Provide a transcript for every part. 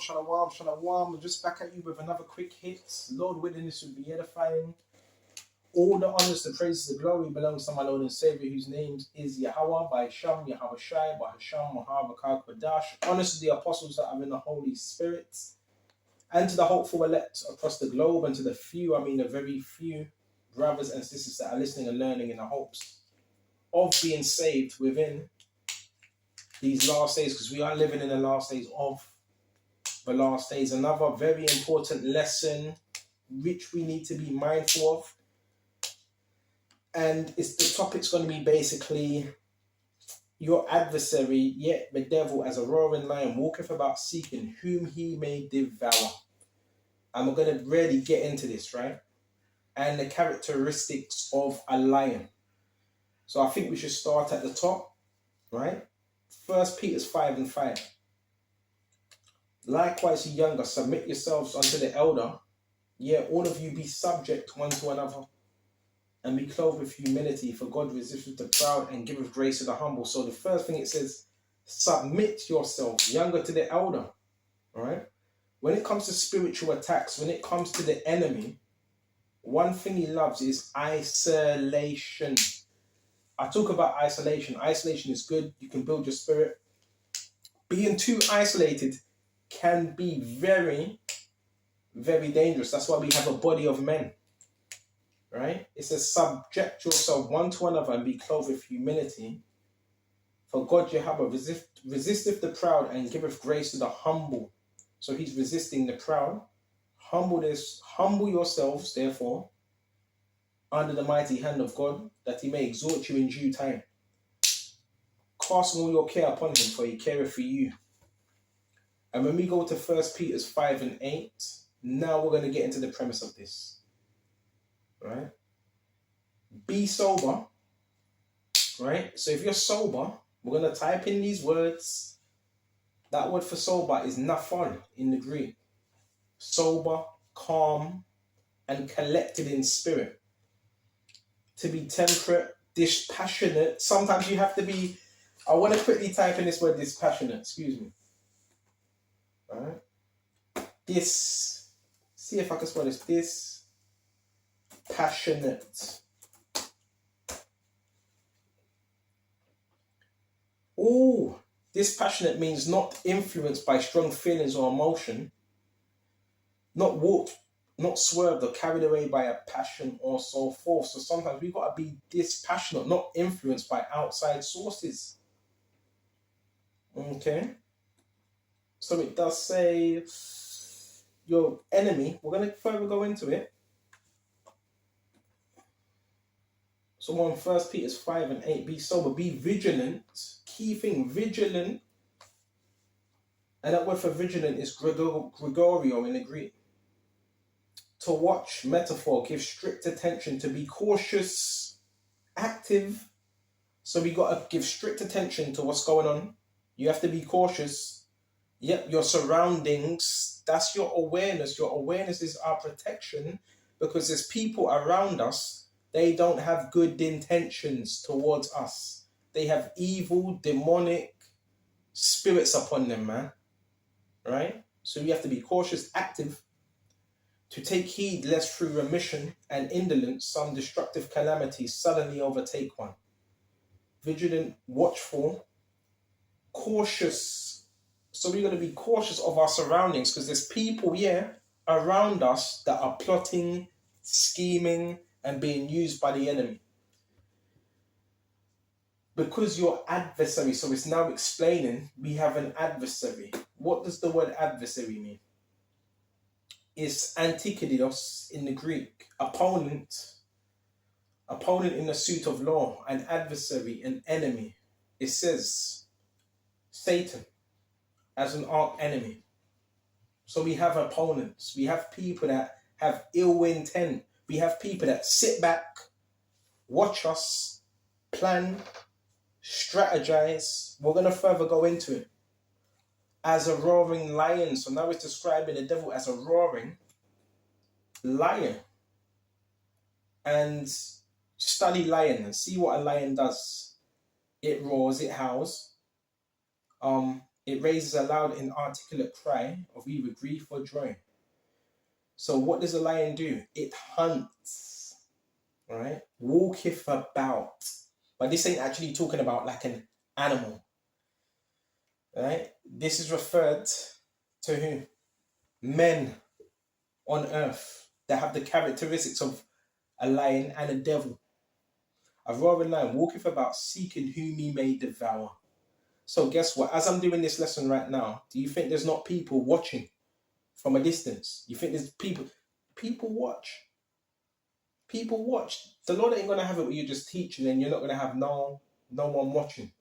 shalom, shalom. We're just back at you with another quick hit. Lord willing, this will be edifying. All the honors, the praises, the glory belongs to my Lord and Savior, whose name is Yahweh, by Sham, Yahweh Shai, by Hasham, Mahavakar, Kwadash. Honors to the apostles that are in the Holy Spirit, and to the hopeful elect across the globe, and to the few, the very few brothers and sisters that are listening and learning in the hopes of being saved within these last days, because we are living in the last days of the last days. Another very important lesson which we need to be mindful of, and it's the topic's going to be basically your adversary, yet the devil, as a roaring lion, walketh about seeking whom he may devour. And we're going to really get into this, right? And the characteristics of a lion. So I think we should start at the top, right? 1 Peter 5:5. Likewise, ye younger, submit yourselves unto the elder. Yea, all of you be subject one to another, and be clothed with humility, for God resisteth the proud and giveth grace to the humble. So the first thing it says, submit yourself, younger to the elder. All right? When it comes to spiritual attacks, when it comes to the enemy, one thing he loves is isolation. I talk about isolation. Isolation is good. You can build your spirit. Being too isolated can be very, very dangerous. That's why we have a body of men. Right? It says, subject yourself one to another and be clothed with humility. For God Jehovah resisteth the proud and giveth grace to the humble. So he's resisting the proud. Humble yourselves, therefore, under the mighty hand of God, that he may exhort you in due time. Cast all your care upon him, for he careth for you. And when we go to 1 Peter 5:8, now we're going to get into the premise of this. Right? Be sober. Right? So if you're sober, we're going to type in these words. That word for sober is naphon in the Greek. Sober, calm, and collected in spirit. To be temperate, dispassionate. Sometimes you have to be... I want to quickly type in this word dispassionate. Excuse me. All right? See if I can spell this. Dispassionate. Oh, dispassionate means not influenced by strong feelings or emotion, not warped, not swerved or carried away by a passion or so forth. So sometimes we've got to be dispassionate, not influenced by outside sources. Okay? So it does say your enemy. We're going to further go into it. So on 1 Peter 5:8, be sober, be vigilant. Key thing, vigilant. And that word for vigilant is Gregorio in the Greek. To watch, metaphor, give strict attention, to be cautious, active. So we got to give strict attention to what's going on. You have to be cautious. Yep, your surroundings, that's your awareness. Your awareness is our protection, because there's people around us, they don't have good intentions towards us. They have evil, demonic spirits upon them, man. Right? So you have to be cautious, active, to take heed lest through remission and indolence some destructive calamity suddenly overtake one. Vigilant, watchful, cautious. So we're going to be cautious of our surroundings, because there's people, around us that are plotting, scheming, and being used by the enemy. Because your adversary, so it's now explaining, we have an adversary. What does the word adversary mean? It's antikidios in the Greek, opponent in the suit of law, an adversary, an enemy. It says Satan as an arch enemy. So we have opponents. We have people that have ill intent. We have people that sit back, watch us, plan, strategize. We're going to further go into it. As a roaring lion. So now it's describing the devil as a roaring lion. And study lion and see what a lion does. It roars, it howls. It raises a loud, inarticulate cry of either grief or joy. So what does a lion do? It hunts, right? Walketh about. But this ain't actually talking about like an animal, right? This is referred to who? Men on earth that have the characteristics of a lion and a devil. A roaring lion walketh about seeking whom he may devour. So guess what? As I'm doing this lesson right now, do you think there's not people watching from a distance? You think there's people? People watch. People watch. The Lord ain't gonna have it where you're just teaching and you're not gonna have no one watching.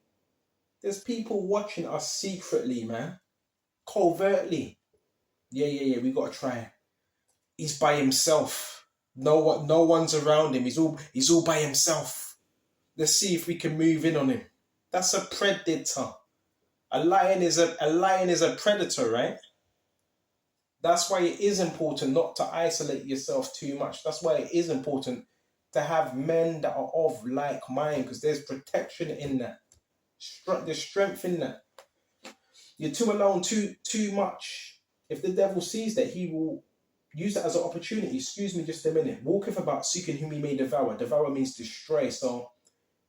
There's people watching us secretly, man. Covertly. Yeah. We gotta try. He's by himself. No one's around him. He's all by himself. Let's see if we can move in on him. That's a predator. A lion is a predator, right? That's why it is important not to isolate yourself too much. That's why it is important to have men that are of like mind, because there's protection in that. There's strength in that. You're too alone, too much. If the devil sees that, he will use that as an opportunity. Excuse me just a minute. Walketh about seeking whom he may devour. Devour means destroy. So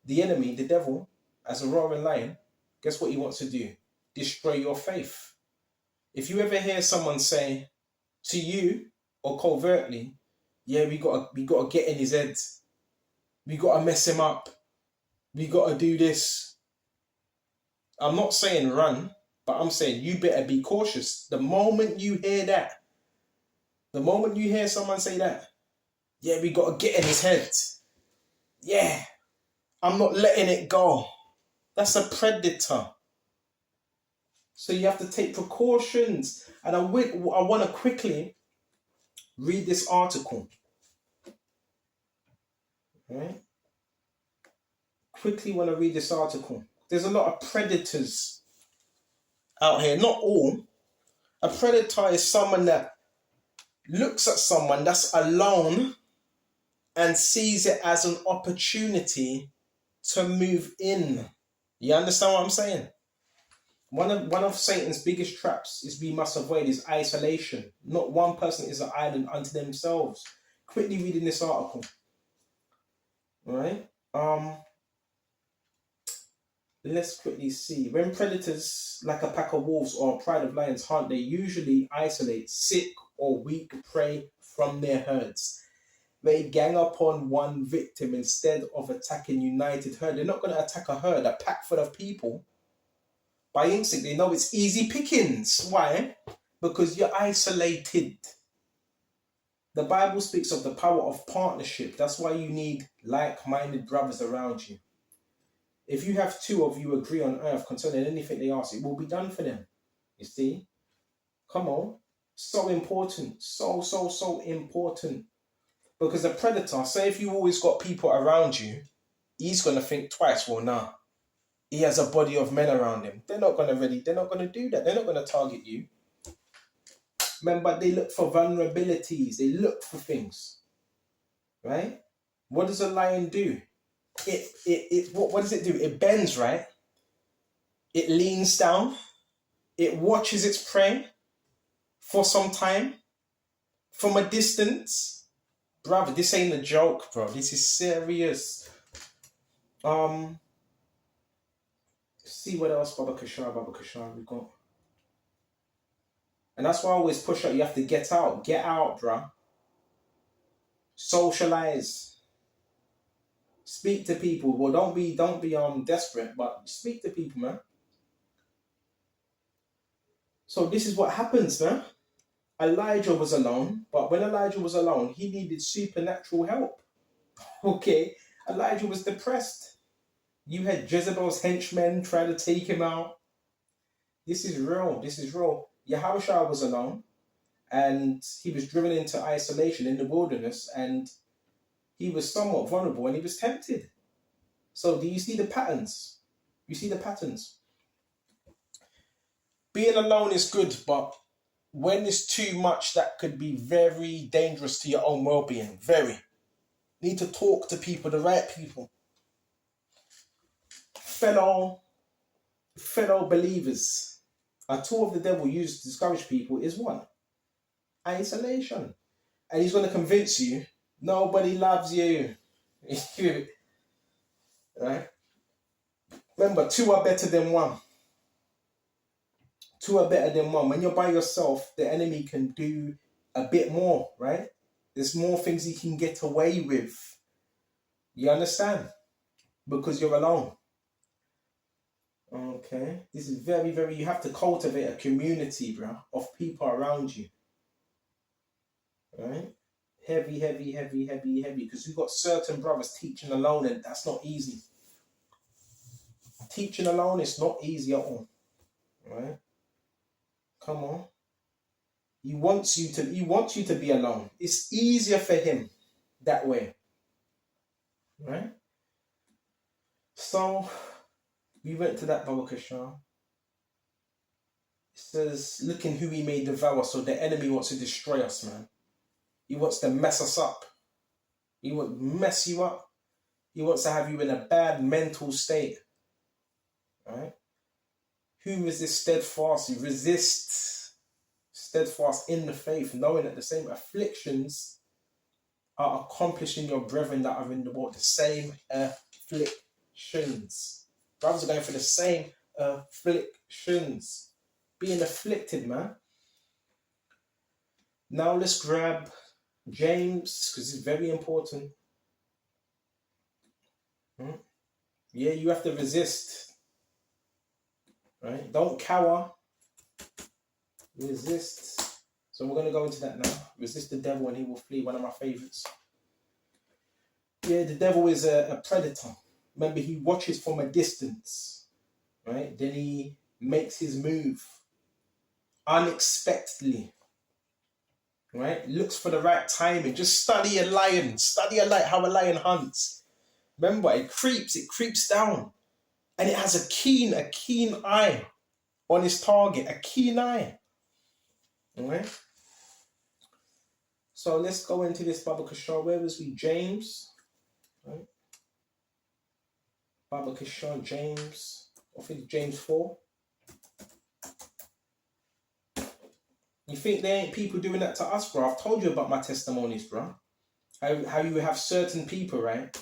the enemy, the devil, as a roaring lion, guess what he wants to do? Destroy your faith. If you ever hear someone say to you or covertly, yeah, we gotta get in his head. We gotta mess him up. We gotta do this. I'm not saying run, but I'm saying you better be cautious. The moment you hear that, the moment you hear someone say that, yeah, we gotta get in his head. Yeah, I'm not letting it go. That's a predator. So you have to take precautions. And I want to quickly read this article. Right? Quickly want to read this article. There's a lot of predators out here. Not all. A predator is someone that looks at someone that's alone and sees it as an opportunity to move in. You understand what I'm saying? One of Satan's biggest traps is we must avoid is isolation. Not one person is an island unto themselves. Quickly reading this article. All right. Let's quickly see. When predators like a pack of wolves or a pride of lions hunt, they usually isolate sick or weak prey from their herds. They gang upon one victim instead of attacking united herd. They're not going to attack a herd, a pack full of people. By instinct, they know it's easy pickings. Why? Because you're isolated. The Bible speaks of the power of partnership. That's why you need like-minded brothers around you. If you have two of you agree on earth concerning anything they ask, it will be done for them. You see? Come on. So important. So important. Because the predator, say if you always got people around you, he's going to think twice. Well, nah. He has a body of men around him. They're not going to do that. They're not going to target you. Remember, they look for vulnerabilities. They look for things. Right? What does a lion do? What does it do? It bends, right? It leans down. It watches its prey for some time from a distance. Brother, this ain't a joke, bro. This is serious. See what else Baba Kashar we got. And that's why I always push out. You have to get out. Get out, bro. Socialize. Speak to people. Well, don't be desperate, but speak to people, man. So this is what happens, man. Elijah was alone, but when Elijah was alone, he needed supernatural help. Okay, Elijah was depressed. You had Jezebel's henchmen try to take him out. This is real. Yahushua was alone, and he was driven into isolation in the wilderness, and he was somewhat vulnerable, and he was tempted. So do you see the patterns? You see the patterns? Being alone is good, but when it's too much, that could be very dangerous to your own well-being. Very. Need to talk to people, the right people. Fellow believers. A tool of the devil used to discourage people is what? Isolation. And he's going to convince you nobody loves you. Right? Remember, two are better than one. Two are better than one. When you're by yourself, the enemy can do a bit more, right? There's more things he can get away with. You understand? Because you're alone. Okay. This is very, very, you have to cultivate a community, bro, of people around you. Right? Heavy, heavy, heavy, heavy, heavy. Because you've got certain brothers teaching alone, and that's not easy. Teaching alone is not easy at all. Right? Come on. He wants you to be alone. It's easier for him that way. Right? So we went to that Baba Krishna. It says, looking who he may devour. So the enemy wants to destroy us, man. He wants to mess us up. He wants to mess you up. He wants to have you in a bad mental state. Right? Who resists steadfast? He resists steadfast in the faith, knowing that the same afflictions are accomplishing your brethren that are in the world. The same afflictions. Brothers are going for the same afflictions. Being afflicted, man. Now let's grab James, because it's very important. Yeah, you have to resist. Right? Don't cower. Resist. So we're going to go into that now. Resist the devil and he will flee. One of my favorites. Yeah, the devil is a predator. Remember, he watches from a distance. Right? Then he makes his move unexpectedly. Right? Looks for the right timing. Just study a lion. Study how a lion hunts. Remember, it creeps down. And it has a keen eye on its target. A keen eye. Alright? So let's go into this Baba Kishore. Where was we? James. Right? Baba Kishore, James. I think James 4. You think there ain't people doing that to us, bro? I've told you about my testimonies, bro. How you have certain people, right?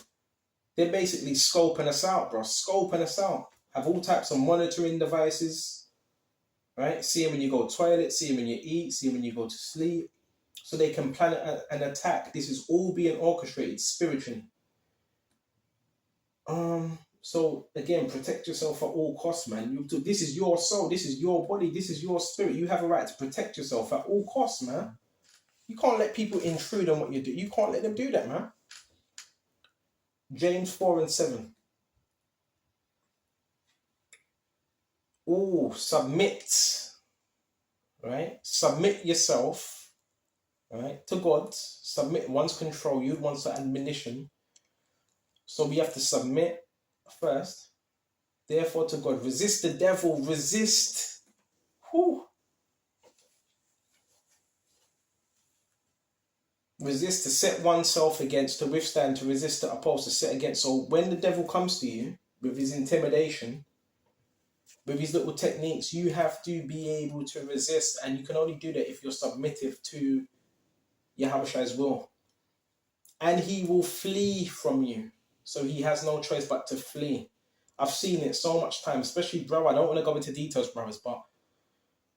They're basically scoping us out, bro. Scoping us out. Have all types of monitoring devices, right? See them when you go to the toilet, see them when you eat, see them when you go to sleep. So they can plan an attack. This is all being orchestrated spiritually. So again, protect yourself at all costs, man. This is your soul, this is your body, this is your spirit. You have a right to protect yourself at all costs, man. You can't let people intrude on what you do. You can't let them do that, man. James 4:7. Oh, submit. Right? Submit yourself, right, to God. Submit one's control, you one's admonition. So we have to submit first. Therefore to God. Resist the devil. Resist. Whew. Resist, to set oneself against, to withstand, to resist, to oppose, to set against. So when the devil comes to you with his intimidation, with his little techniques, you have to be able to resist. And you can only do that if you're submissive to Yahweh's will. And he will flee from you. So he has no choice but to flee. I've seen it so much time, especially, bro, I don't want to go into details, brothers, but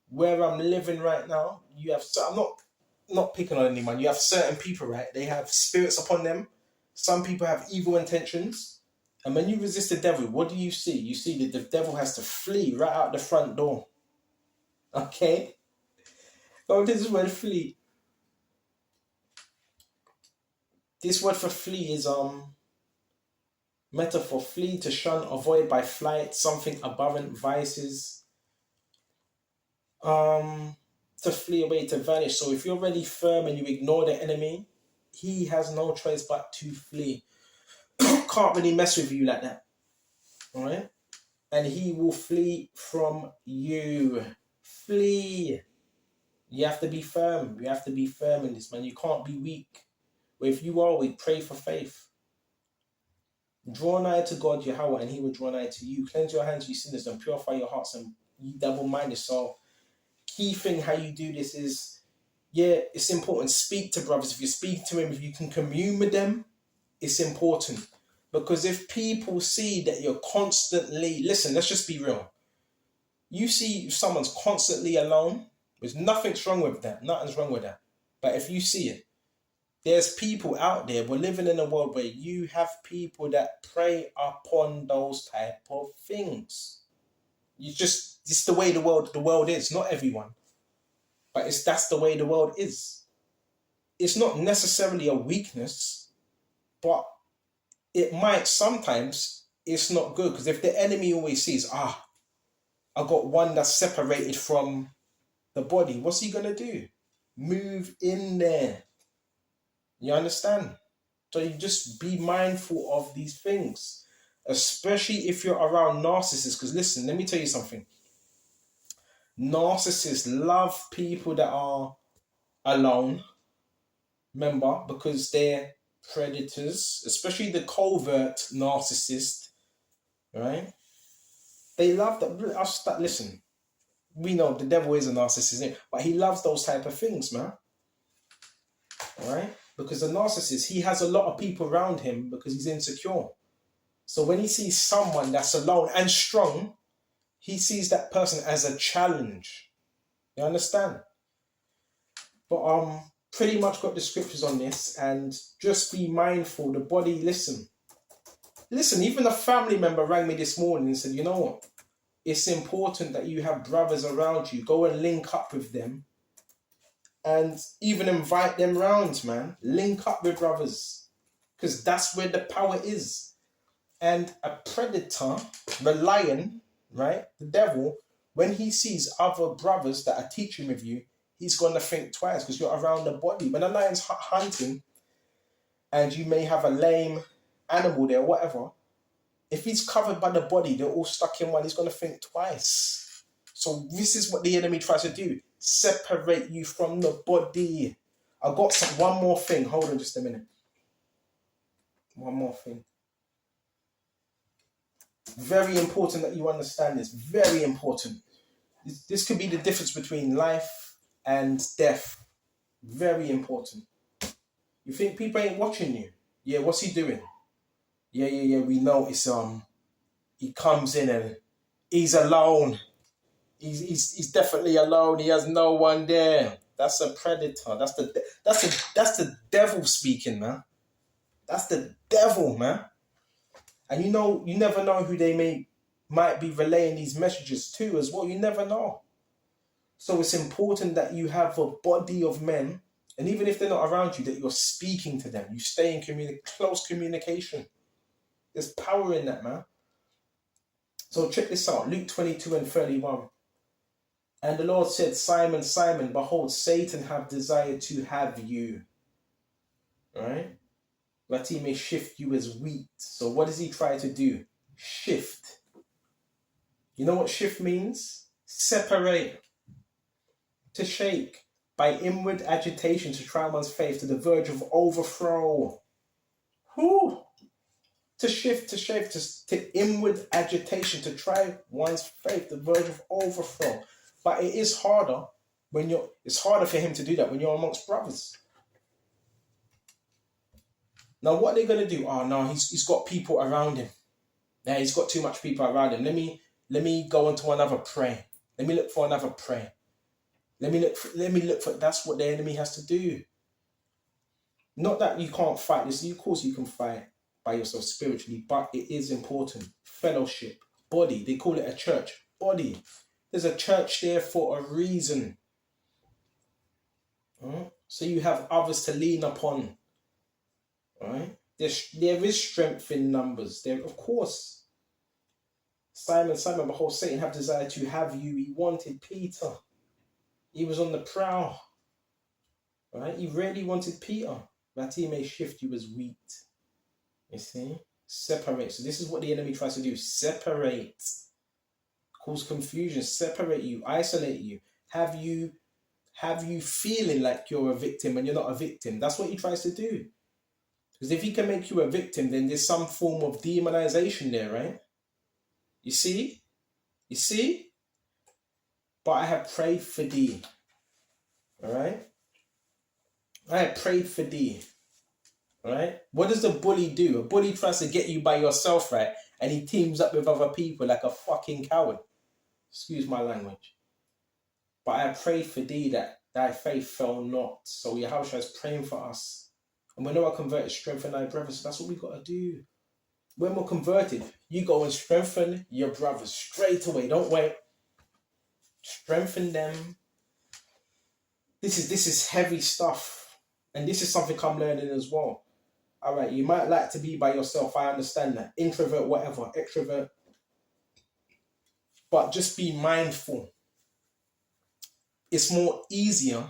where I'm living right now, you have, I'm not picking on anyone, you have certain people, right? They have spirits upon them. Some people have evil intentions. And when you resist the devil, what do you see? You see that the devil has to flee right out the front door. Okay? Oh, this is where flee. This word for flee is metaphor. Flee, to shun, avoid by flight, something abhorrent, vices. To flee away, to vanish. So if you're really firm and you ignore the enemy, he has no choice but to flee. Can't really mess with you like that. Alright? And he will flee from you. Flee. You have to be firm. You have to be firm in this, man. You can't be weak. But if you are weak, pray for faith. Draw nigh to God, Yahweh, and he will draw nigh to you. Cleanse your hands, you sinners, and purify your hearts, and you double-minded. So key thing how you do this is, yeah, it's important. Speak to brothers. If you speak to him, if you can commune with them, it's important. Because if people see that you're constantly, listen, let's just be real. You see if someone's constantly alone, there's nothing's wrong with that. Nothing's wrong with that. But if you see it, there's people out there. We're living in a world where you have people that prey upon those type of things. It's the way the world is. Not everyone, but that's the way the world is. It's not necessarily a weakness, but it might sometimes. It's not good because if the enemy always sees, I got one that's separated from the body, what's he gonna do? Move in there. You understand? So you just be mindful of these things, especially if you're around narcissists. Because listen, let me tell you something. Narcissists love people that are alone. Remember, because they're predators, especially the covert narcissist, right? They love that. Listen, we know the devil is a narcissist, but he loves those type of things, man. All right? Because the narcissist, he has a lot of people around him because he's insecure. So when he sees someone that's alone and strong, he sees that person as a challenge. You understand? But pretty much got the scriptures on this, and just be mindful. The body, listen, even a family member rang me this morning and said, you know what? It's important that you have brothers around you. Go and link up with them and even invite them round, man. Link up with brothers because that's where the power is. And a predator, the lion, right, the devil, when he sees other brothers that are teaching with you, he's going to think twice because you're around the body. When a lion's hunting and you may have a lame animal there, whatever, if he's covered by the body, they're all stuck in one, he's going to think twice. So this is what the enemy tries to do. Separate you from the body. I got one more thing. Hold on just a minute. One more thing. Very important that you understand this. Very important. This could be the difference between life and death. Very important. You think people ain't watching you? Yeah, what's he doing? Yeah. We know it's he comes in and he's alone. He's definitely alone. He has no one there. That's a predator. That's the devil speaking, man. That's the devil, man. And you never know who they might be relaying these messages to as well. You never know. So it's important that you have a body of men, and even if they're not around you, that you're speaking to them. You stay in close communication. There's power in that, man. So check this out. Luke 22:31. And the Lord said, Simon, Simon, behold, Satan have desired to have you. Right? That he may shift you as wheat. So what does he try to do? Shift. You know what shift means? Separate. To shake. By inward agitation to try one's faith to the verge of overthrow. Whoo! To shift, to inward agitation to try one's faith, the verge of overthrow. But it is harder it's harder for him to do that when you're amongst brothers. Now, what are they going to do? Oh, no, he's got people around him. Yeah, he's got too much people around him. Let me go on to another prayer. Let me look for another prayer. Let me look for, that's what the enemy has to do. Not that you can't fight this. Of course you can fight by yourself spiritually, but it is important. Fellowship, body. They call it a church. Body. There's a church there for a reason. So you have others to lean upon. Right? There is strength in numbers. There, of course. Simon, behold, Satan have desired to have you. He wanted Peter. He was on the prowl. Right? He really wanted Peter, that he may shift you as wheat. You see? Separate. So this is what the enemy tries to do. Separate. Cause confusion. Separate you. Isolate you. Have you feeling like you're a victim when you're not a victim. That's what he tries to do. Because if he can make you a victim, then there's some form of demonization there, right? You see? but I have prayed for thee. All right? I have prayed for thee. All right? What does a bully do? A bully tries to get you by yourself, right? And he teams up with other people like a fucking coward. Excuse my language. But I have prayed for thee that thy faith fell not. So Yahushua is praying for us. And when we are converted, strengthen thy brothers. So that's what we got to do. When we're converted, you go and strengthen your brothers straight away. Don't wait. Strengthen them. This is heavy stuff. And this is something I'm learning as well. All right, you might like to be by yourself. I understand that. Introvert, whatever. Extrovert. But just be mindful. It's more easier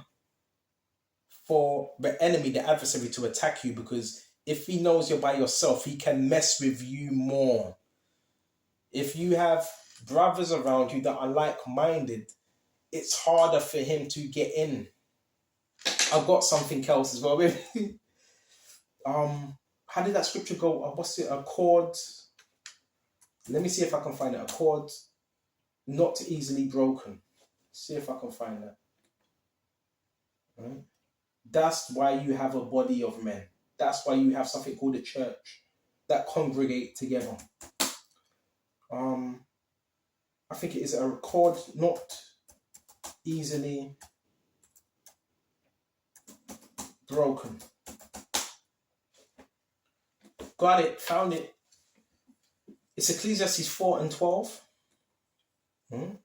for the enemy, the adversary, to attack you, because if he knows you're by yourself, he can mess with you more. If you have brothers around you that are like-minded, it's harder for him to get in. I've got something else as well. How did that scripture go? What's it? A cord. Let me see if I can find it. A cord not easily broken. See if I can find that. Right? That's why you have a body of men. That's why you have something called a church that congregate together. I think it is a cord not easily broken. Got it, found it. It's Ecclesiastes 4 and 12. And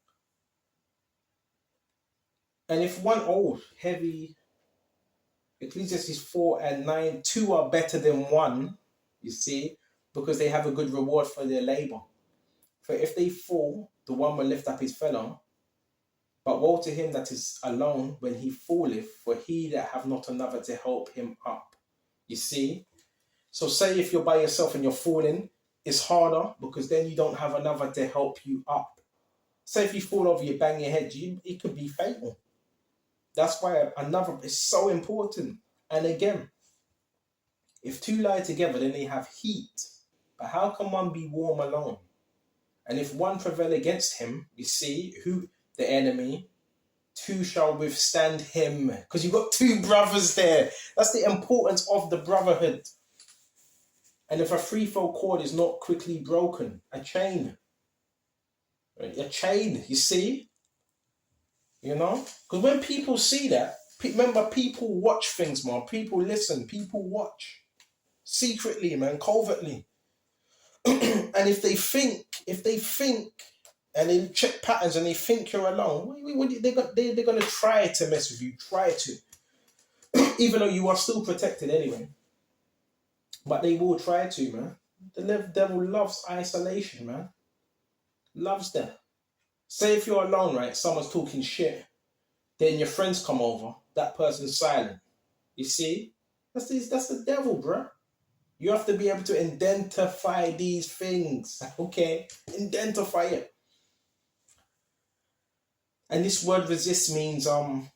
if one, heavy, Ecclesiastes 4 and 9, 2 are better than 1, you see, because they have a good reward for their labor. For if they fall, the one will lift up his fellow. But woe to him that is alone when he falleth, for he that have not another to help him up. You see? So say if you're by yourself and you're falling, it's harder because then you don't have another to help you up. Say if you fall over, you bang your head, it could be fatal. That's why another is so important. And again, if two lie together, then they have heat. But how can one be warm alone? And if one prevail against him, you see, who the enemy, two shall withstand him. Because you've got two brothers there. That's the importance of the brotherhood. And if a threefold cord is not quickly broken, a chain, you see? You know? Because when people see that, remember, people watch things, man. People listen. People watch. Secretly, man. Covertly. And if they think, and they check patterns and they think you're alone, they're going to try to mess with you. Try to. Even though you are still protected anyway. But they will try to, man. The devil loves isolation, man. Loves that. Say if you're alone, right? Someone's talking shit. Then your friends come over. That person's silent. You see? That's the devil, bro. You have to be able to identify these things. Okay? Identify it. And this word resist means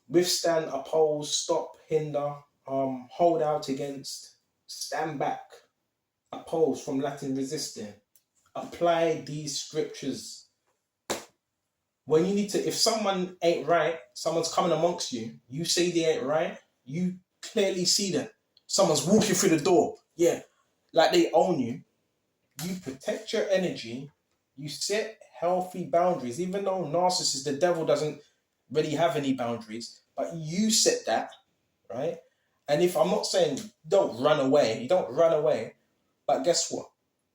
withstand, oppose, stop, hinder, hold out against, stand back, oppose, from Latin resisting. Apply these scriptures. When you need to, if someone ain't right, someone's coming amongst you, you say they ain't right, you clearly see that. Someone's walking through the door. Yeah. Like they own you. You protect your energy. You set healthy boundaries. Even though narcissist, the devil doesn't really have any boundaries, but you set that, right? And if I'm not saying don't run away, you don't run away, but guess what?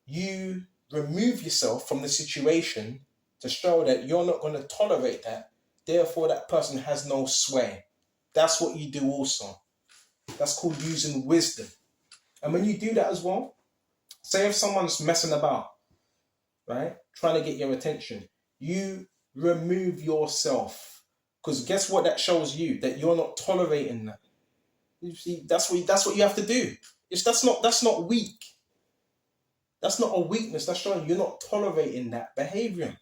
You remove yourself from the situation to show that you're not going to tolerate that. Therefore, that person has no sway. That's what you do also. That's called using wisdom. And when you do that as well, say if someone's messing about, right, trying to get your attention, you remove yourself. Because guess what that shows you? That you're not tolerating that. You see, that's what you have to do. That's not weak. That's not a weakness. That's showing you're not tolerating that behavior.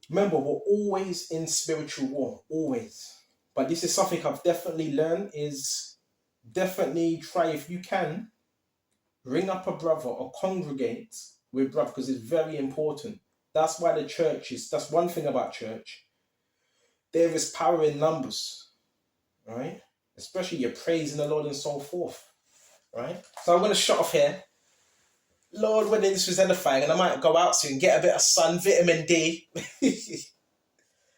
Remember, we're always in spiritual war. Always. But this is something I've definitely learned is definitely try, if you can, ring up a brother or congregate with brother, because it's very important. That's why the church is, that's one thing about church. There is power in numbers, right? Especially you're praising the Lord and so forth, right? So I'm going to shut off here. Lord, when this was edifying, and I might go out soon, get a bit of sun, vitamin D.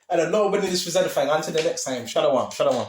And the Lord, when this was edifying, until the next time. Shalom, shalom.